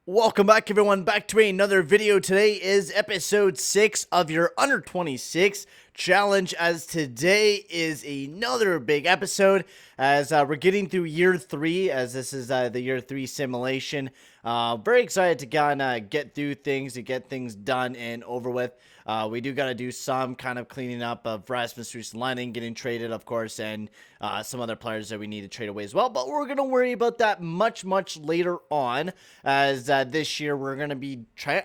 Welcome back, everyone, back to another video. Today is episode 6 of your Under 26 challenge, as today is another big episode as we're getting through year 3, as this is the year 3 simulation. Very excited to kind of get through things, to get things done and over with. We do got to do some kind of cleaning up of Rasmus Ristolainen getting traded, of course, and some other players that we need to trade away as well. But we're going to worry about that much later on, as this year we're going to be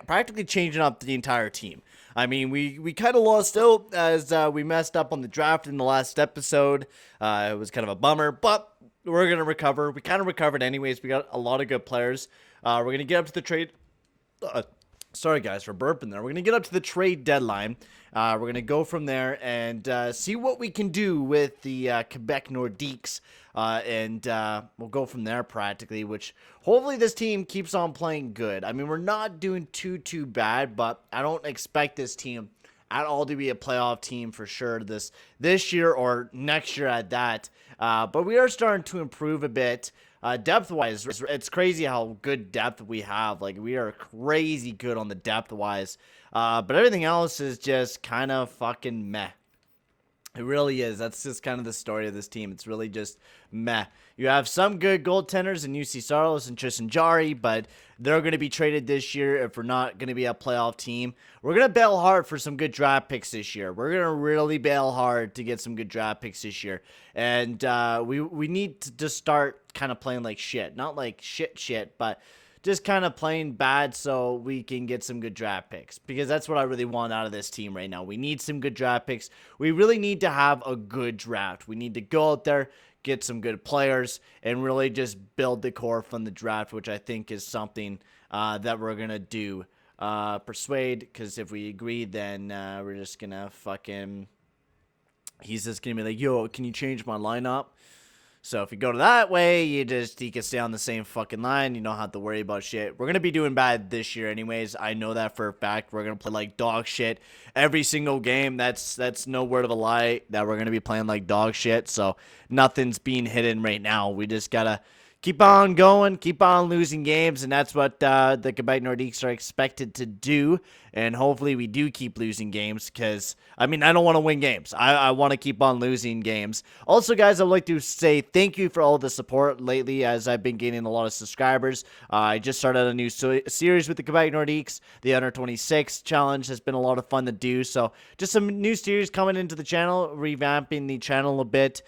practically changing up the entire team. I mean, we kind of lost out as we messed up on the draft in the last episode. It was kind of a bummer, but we're going to recover. We kind of recovered anyways. We got a lot of good players. We're going to get up to the trade... sorry, guys, for burping there. We're going to get up to the trade deadline. We're going to go from there and see what we can do with the Quebec Nordiques. And we'll go from there practically, which hopefully this team keeps on playing good. I mean, we're not doing too bad, but I don't expect this team at all to be a playoff team for sure this year or next year at that. But we are starting to improve a bit. Depth-wise, it's crazy how good depth we have. Like, we are crazy good on the depth-wise. But everything else is just kind of fucking meh. It really is. That's just kind of the story of this team. It's really just meh. You have some good goaltenders in UC Saros and Tristan Jarry, but they're going to be traded this year if we're not going to be a playoff team. We're going to bail hard for some good draft picks this year. We're going to really bail hard to get some good draft picks this year. And we need to just start kind of playing like shit. Not like shit, but just kind of playing bad so we can get some good draft picks, because that's what I really want out of this team right now. We need some good draft picks. We really need to have a good draft. We need to go out there, get some good players, and really just build the core from the draft, which I think is something that we're going to do. Persuade, because if we agree, then we're just going to fucking... He's just going to be like, yo, can you change my lineup? So if you go to that way, you can stay on the same fucking line. You don't have to worry about shit. We're going to be doing bad this year anyways. I know that for a fact. We're going to play like dog shit every single game. That's no word of a lie that we're going to be playing like dog shit. So nothing's being hidden right now. We just got to keep on going, keep on losing games, and that's what the Quebec Nordiques are expected to do. And hopefully we do keep losing games, because, I mean, I don't want to win games. I want to keep on losing games. Also, guys, I'd like to say thank you for all the support lately, as I've been gaining a lot of subscribers. I just started a new series with the Quebec Nordiques. The Under 26 challenge has been a lot of fun to do. So just some new series coming into the channel, revamping the channel a bit,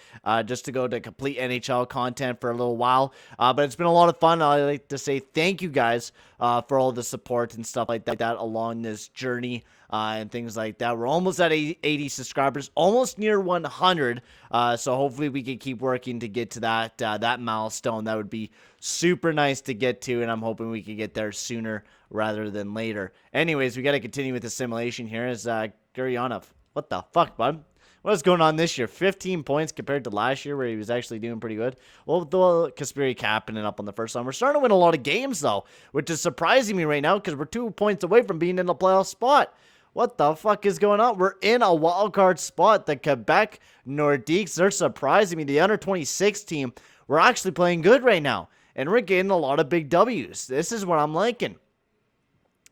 just to go to complete NHL content for a little while. But it's been a lot of fun. I'd like to say thank you guys for all the support and stuff like that along this journey and things like that. We're almost at 80 subscribers, almost near 100. So hopefully we can keep working to get to that milestone. That would be super nice to get to, and I'm hoping we can get there sooner rather than later. Anyways, we got to continue with the simulation here. Is Guryanov. What the fuck, bud? What's going on this year? 15 points compared to last year, where he was actually doing pretty good. Well, the Kasperi capping it up on the first line. We're starting to win a lot of games, though, which is surprising me right now, because we're 2 points away from being in the playoff spot. What the fuck is going on? We're in a wild card spot. The Quebec Nordiques, they're surprising me. The Under 26 team, we're actually playing good right now, and we're getting a lot of big W's. This is what I'm liking.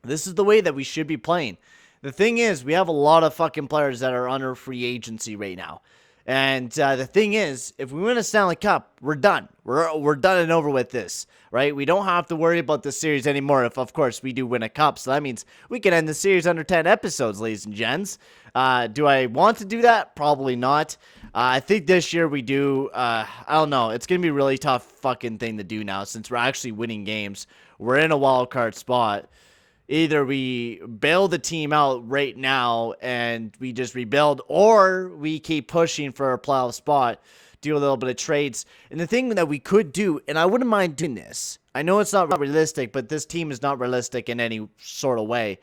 This is the way that we should be playing. The thing is, we have a lot of fucking players that are under free agency right now. And the thing is, if we win a Stanley Cup, we're done. We're done and over with this, right? We don't have to worry about this series anymore if, of course, we do win a cup. So that means we can end the series under 10 episodes, ladies and gents. Do I want to do that? Probably not. I think this year we do. I don't know. It's going to be a really tough fucking thing to do now, since we're actually winning games. We're in a wild card spot. Either we bail the team out right now and we just rebuild, or we keep pushing for a playoff spot, do a little bit of trades. And the thing that we could do, and I wouldn't mind doing this, I know it's not realistic, but this team is not realistic in any sort of way.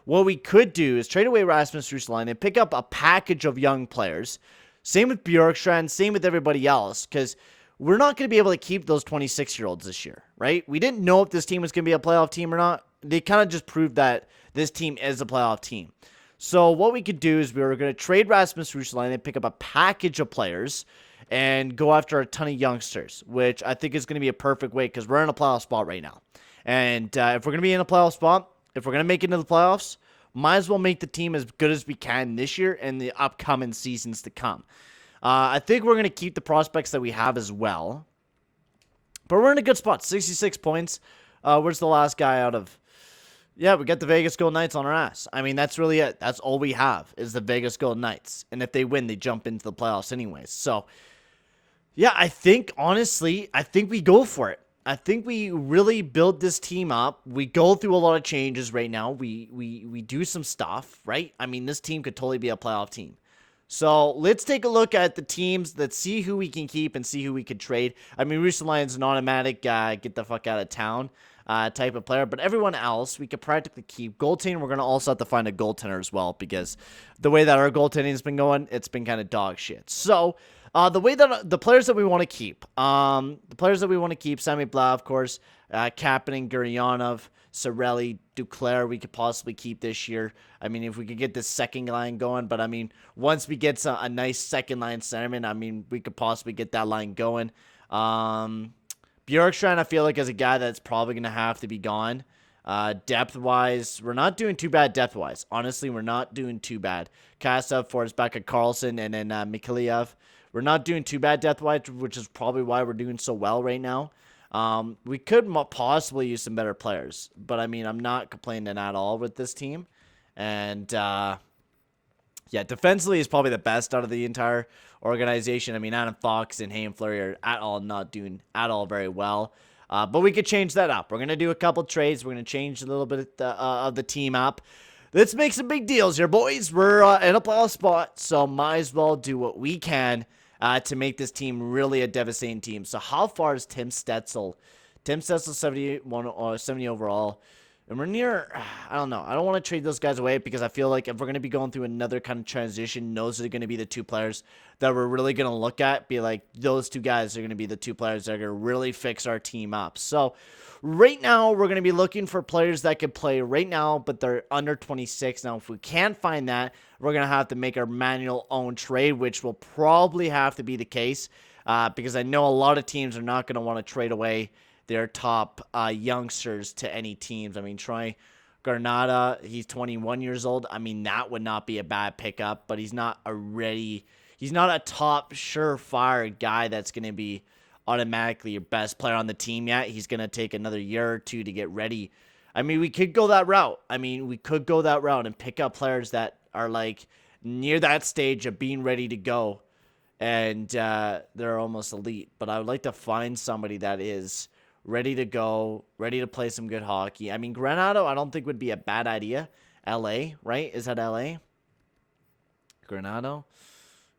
What we could do is trade away Rasmus Ristolainen and pick up a package of young players. Same with Bjorkstrand, same with everybody else, because we're not going to be able to keep those 26-year-olds this year, right? We didn't know if this team was going to be a playoff team or not. They kind of just proved that this team is a playoff team. So what we could do is we were going to trade Rasmus Ristolainen and pick up a package of players and go after a ton of youngsters, which I think is going to be a perfect way, because we're in a playoff spot right now. And if we're going to be in a playoff spot, if we're going to make it into the playoffs, might as well make the team as good as we can this year and the upcoming seasons to come. I think we're going to keep the prospects that we have as well. But we're in a good spot. 66 points. Where's the last guy out of... Yeah, we got the Vegas Golden Knights on our ass. I mean, that's really it. That's all we have is the Vegas Golden Knights. And if they win, they jump into the playoffs anyways. So, yeah, I think, honestly, we go for it. I think we really build this team up. We go through a lot of changes right now. We do some stuff, right? I mean, this team could totally be a playoff team. So let's take a look at the teams. Let's see who we can keep and see who we could trade. I mean, Russo Lyon's an automatic get the fuck out of town type of player. But everyone else, we could practically keep. Goaltending, we're going to also have to find a goaltender as well because the way that our goaltending has been going, it's been kind of dog shit. So the way that the players that we want to keep, Sammy Blau, of course, Kapanen, Guryanov, Cirelli, Duclair, we could possibly keep this year. I mean, if we could get this second line going, but I mean, once we get a nice second line centerman, I mean, we could possibly get that line going. Bjorkstrand, I feel like, is a guy that's probably going to have to be gone. Depth-wise, we're not doing too bad depth-wise. Honestly, we're not doing too bad. Kastov, Forsbacka, Carlson, and then Mikhailov. We're not doing too bad depth-wise, which is probably why we're doing so well right now. We could possibly use some better players, but I mean, I'm not complaining at all with this team. And, yeah, defensively is probably the best out of the entire organization. I mean, Adam Fox and Hayden Fleury are not doing at all very well. But we could change that up. We're going to do a couple trades. We're going to change a little bit of the team up. Let's make some big deals here, boys. We're in a playoff spot, so might as well do what we can to make this team really a devastating team. So how far is Tim Stetzel? Tim Stetzel 70 overall. And we're near, I don't know. I don't want to trade those guys away because I feel like if we're going to be going through another kind of transition, those are going to be the two players that we're really going to look at. Be like, those two guys are going to be the two players that are going to really fix our team up. So right now, we're going to be looking for players that can play right now, but they're under 26. Now, if we can't find that, we're going to have to make our manual own trade, which will probably have to be the case because I know a lot of teams are not going to want to trade away their top youngsters to any teams. I mean, Troy Garnata, he's 21 years old. I mean, that would not be a bad pickup, but he's not a top surefire guy that's going to be automatically your best player on the team yet. He's going to take another year or two to get ready. I mean, we could go that route. And pick up players that are like near that stage of being ready to go and they're almost elite. But I would like to find somebody that is ready to go, ready to play some good hockey. I mean, Granado, I don't think would be a bad idea. LA, right? Is that LA? Granado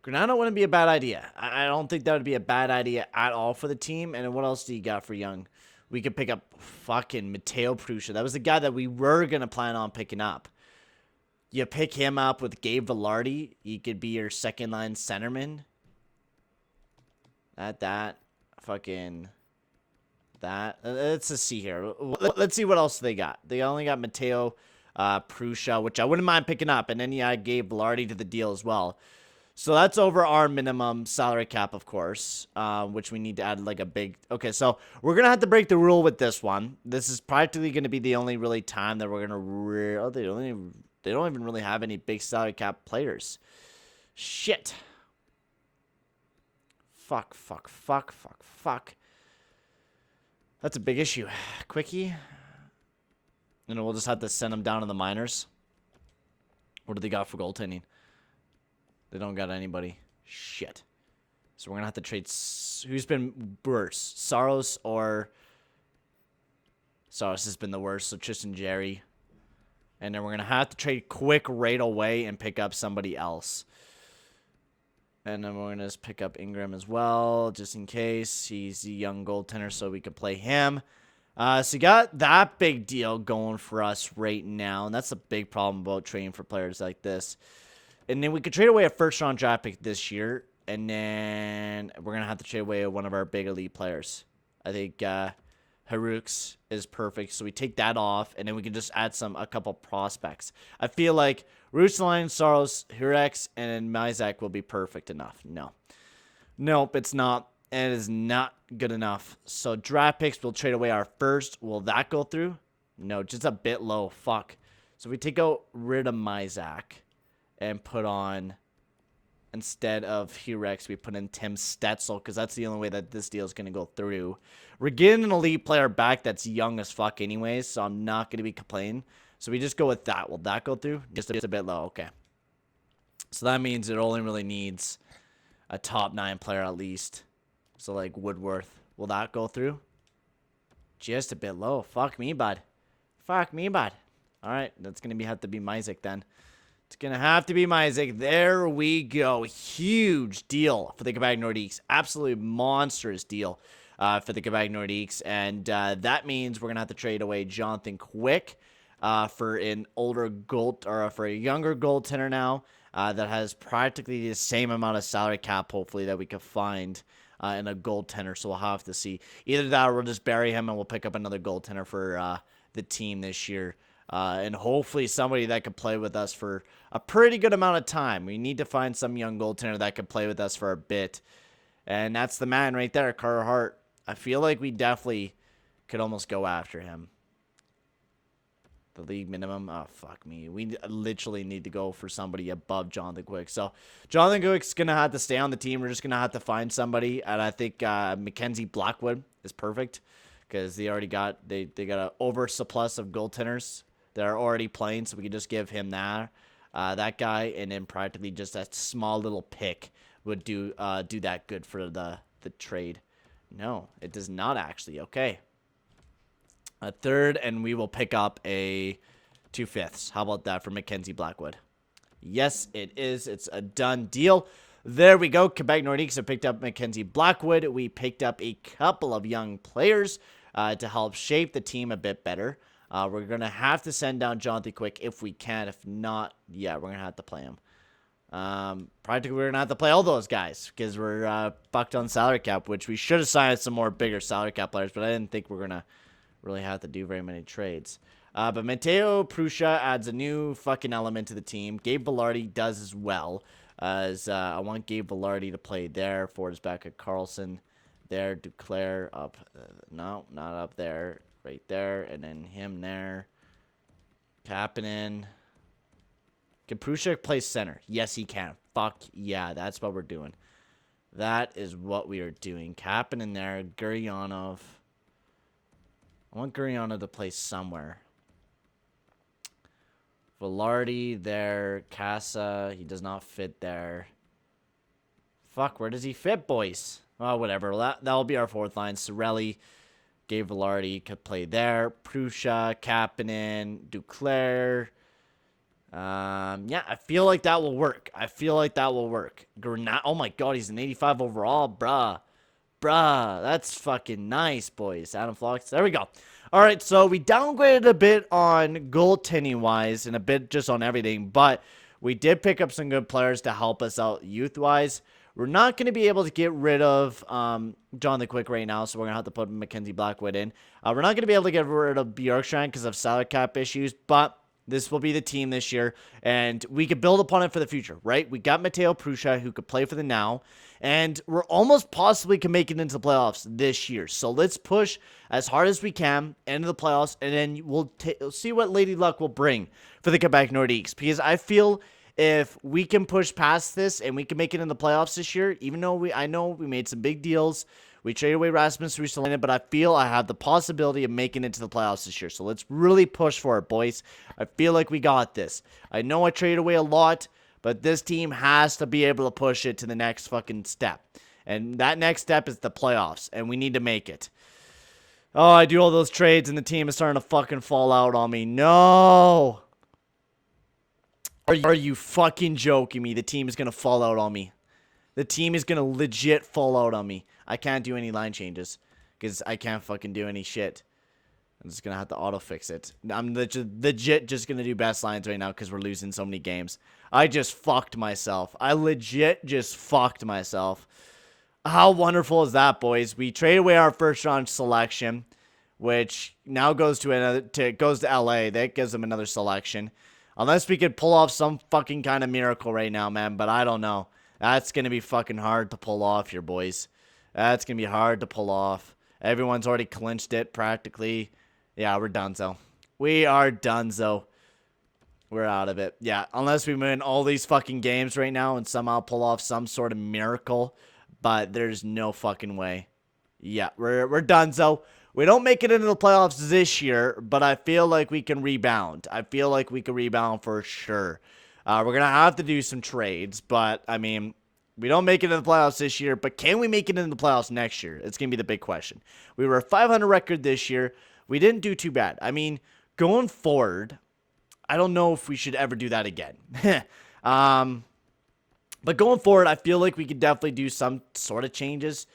wouldn't be a bad idea. I don't think that would be a bad idea at all for the team. And what else do you got for young? We could pick up fucking Matteo Prusha. That was the guy that we were going to plan on picking up. You pick him up with Gabe Velarde. He could be your second line centerman. Let's just see here. Let's see what else they got. They only got Matteo Prusha, which I wouldn't mind picking up. And then I gave Velarde to the deal as well. So that's over our minimum salary cap, of course, which we need to add like a big... Okay, so we're going to have to break the rule with this one. This is practically going to be the only really time that we're going to... They don't even really have any big salary cap players. Shit. Fuck. That's a big issue. Quickie. And we'll just have to send them down to the minors. What do they got for goaltending? They don't got anybody. Shit. So we're going to have to trade... Who's been worse? Saros or... Saros has been the worst, so Tristan Jerry. And then we're going to have to trade quick right away and pick up somebody else. And then we're going to just pick up Ingram as well, just in case. He's a young goaltender, so we could play him. So you got that big deal going for us right now. And that's a big problem about trading for players like this. And then we could trade away a first-round draft pick this year. And then we're going to have to trade away one of our big elite players. I think Haruks is perfect. So we take that off, and then we can just add a couple prospects. I feel like Ruslan, Saros, Hurex, and Mizek will be perfect enough. No. Nope, it's not. and it is not good enough. So draft picks, we'll trade away our first. Will that go through? No, just a bit low. Fuck. So we take out rid of Myzak and put on, instead of Hurex, we put in Tim Stetzel, because that's the only way that this deal is going to go through. We're getting an elite player back that's young as fuck anyways, so I'm not going to be complaining. So we just go with that. Will that go through? Just a bit low. Okay. So that means it only really needs a top 9 player at least. So like Woodworth. Will that go through? Just a bit low. Fuck me, bud. Fuck me, bud. All right. That's going to have to be Myzak then. It's going to have to be Myzak. There we go. Huge deal for the Quebec Nordiques. Absolutely monstrous deal for the Quebec Nordiques. And that means we're going to have to trade away Jonathan Quick for an older gold, or for a younger goaltender now that has practically the same amount of salary cap, hopefully, that we could find in a goaltender. So we'll have to see. Either that or we'll just bury him and we'll pick up another goaltender for the team this year. And hopefully somebody that could play with us for a pretty good amount of time. We need to find some young goaltender that could play with us for a bit. And that's the man right there, Carter Hart. I feel like we definitely could almost go after him. The league minimum? Oh, fuck me. We literally need to go for somebody above Jonathan Quick. So, Jonathan Quick's going to have to stay on the team. We're just going to have to find somebody. And I think Mackenzie Blackwood is perfect, because they already got, they got an oversurplus of goaltenders that are already playing. So, we can just give him that guy. And then practically just that small little pick would do that good for the trade. No, it does not actually. Okay. A third, and we will pick up a 2/5. How about that for Mackenzie Blackwood? Yes, it is. It's a done deal. There we go. Quebec Nordiques have picked up Mackenzie Blackwood. We picked up a couple of young players to help shape the team a bit better. We're going to have to send down Jonathan Quick if we can. If not, yeah, we're going to have to play him. Practically, we're going to have to play all those guys because we're fucked on salary cap, which we should have signed some more bigger salary cap players, but I didn't think we're going to really have to do very many trades. But Matteo Prusha adds a new fucking element to the team. Gabe Velarde does as well. As I want Gabe Velarde to play there. Ford is back at Carlson. There. Duclair up. No, not up there. Right there. And then him there. Kapanen. Can Prusha play center? Yes, he can. Fuck yeah. That's what we're doing. That is what we are doing. Kapanen there. Guryanov. I want Gurianov to play somewhere. Velarde there. Casa. He does not fit there. Fuck, where does he fit, boys? Oh, whatever. That'll be our fourth line. Sorelli. Gabe Velarde could play there. Prusha. Kapanen. Duclair. Yeah, I feel like that will work. Oh my god, he's an 85 overall, bruh. That's fucking nice, boys. Adam Flocks. There we go. All right, so we downgraded a bit on goaltending-wise and a bit just on everything, but we did pick up some good players to help us out youth-wise. We're not going to be able to get rid of Jonathan Quick right now, so we're going to have to put Mackenzie Blackwood in. We're not going to be able to get rid of Bjorkstrand because of salary cap issues, but this will be the team this year, and we could build upon it for the future, right? We got Matteo Prusha, who could play for the now, and we're almost possibly can make it into the playoffs this year. So let's push as hard as we can into the playoffs, and then we'll see what Lady Luck will bring for the Quebec Nordiques, because I feel if we can push past this and we can make it in the playoffs this year, even though I know we made some big deals, we traded away Rasmus Ristolainen, but I feel I have the possibility of making it to the playoffs this year. So let's really push for it, boys. I feel like we got this. I know I traded away a lot, but this team has to be able to push it to the next fucking step. And that next step is the playoffs, and we need to make it. Oh, I do all those trades, and the team is starting to fucking fall out on me. No! Are you fucking joking me? The team is going to fall out on me. The team is going to legit fall out on me. I can't do any line changes because I can't fucking do any shit. I'm just going to have to auto-fix it. I'm legit just going to do best lines right now because we're losing so many games. I just fucked myself. I legit just fucked myself. How wonderful is that, boys? We trade away our first-round selection, which now goes to LA. That gives them another selection. Unless we could pull off some fucking kind of miracle right now, man. But I don't know. That's going to be fucking hard to pull off here, boys. That's going to be hard to pull off. Everyone's already clinched it practically. Yeah, we're donezo. We are donezo. We're out of it. Yeah, unless we win all these fucking games right now and somehow pull off some sort of miracle. But there's no fucking way. Yeah, we're donezo. We don't make it into the playoffs this year, but I feel like we can rebound. I feel like we can rebound for sure. We're going to have to do some trades, but, I mean, we don't make it into the playoffs this year, but can we make it into the playoffs next year? It's going to be the big question. We were a 500 record this year. We didn't do too bad. I mean, going forward, I don't know if we should ever do that again. But going forward, I feel like we could definitely do some sort of changes.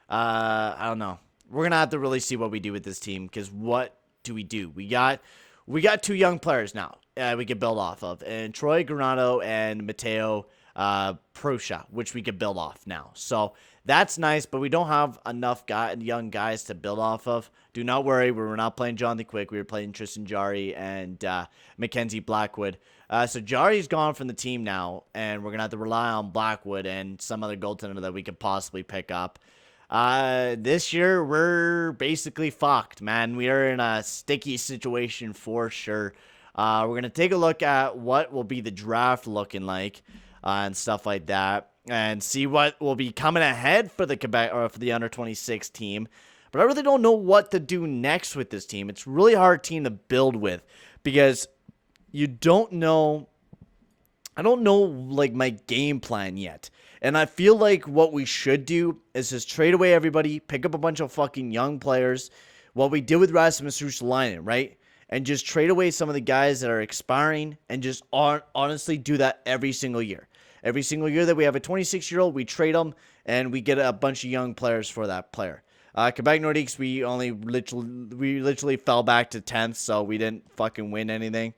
I don't know. We're going to have to really see what we do with this team, because what do? We got 2 young players now we could build off of, and Troy Granado and Mateo Proscia, which we could build off now. So that's nice, but we don't have enough young guys to build off of. Do not worry, we were not playing John the Quick. We were playing Tristan Jarry and Mackenzie Blackwood. So Jarry's gone from the team now, and we're going to have to rely on Blackwood and some other goaltender that we could possibly pick up. This year, we're basically fucked, man. We are in a sticky situation for sure. We're going to take a look at what will be the draft looking like and stuff like that, and see what will be coming ahead for the Quebec or for the under 26 team. But I really don't know what to do next with this team. It's a really hard team to build with because you don't know. I don't know like my game plan yet. And I feel like what we should do is just trade away everybody, pick up a bunch of fucking young players. What we did with Rasmus Ristolainen, right? And just trade away some of the guys that are expiring and just honestly do that every single year. Every single year that we have a 26-year-old, we trade them and we get a bunch of young players for that player. Quebec Nordiques, we literally fell back to 10th, so we didn't fucking win anything.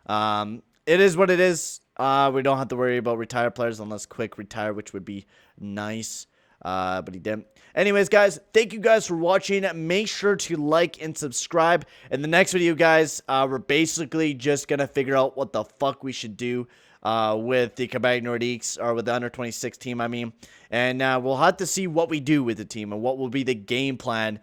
It is what it is. We don't have to worry about retired players unless Quick retire, which would be nice. But he didn't. Anyways, guys, thank you guys for watching. Make sure to like and subscribe. In the next video, guys, we're basically just going to figure out what the fuck we should do with the Quebec Nordiques, or with the under 26 team, I mean. And we'll have to see what we do with the team and what will be the game plan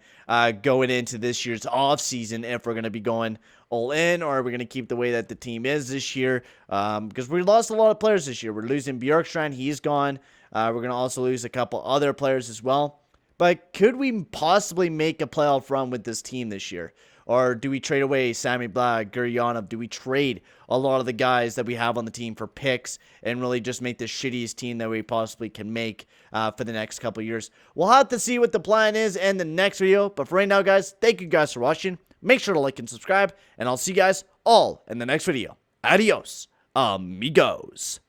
going into this year's offseason, if we're going to be going all in, or are we going to keep the way that the team is this year, because we lost a lot of players this year. We're losing Bjorkstrand, he's gone. We're going to also lose a couple other players as well. But could we possibly make a playoff run with this team this year? Or do we trade away Sammy Blagg, Guryanov? Do we trade a lot of the guys that we have on the team for picks and really just make the shittiest team that we possibly can make for the next couple of years? We'll have to see what the plan is in the next video. But for right now, guys, thank you guys for watching. Make sure to like and subscribe, and I'll see you guys all in the next video. Adios, amigos.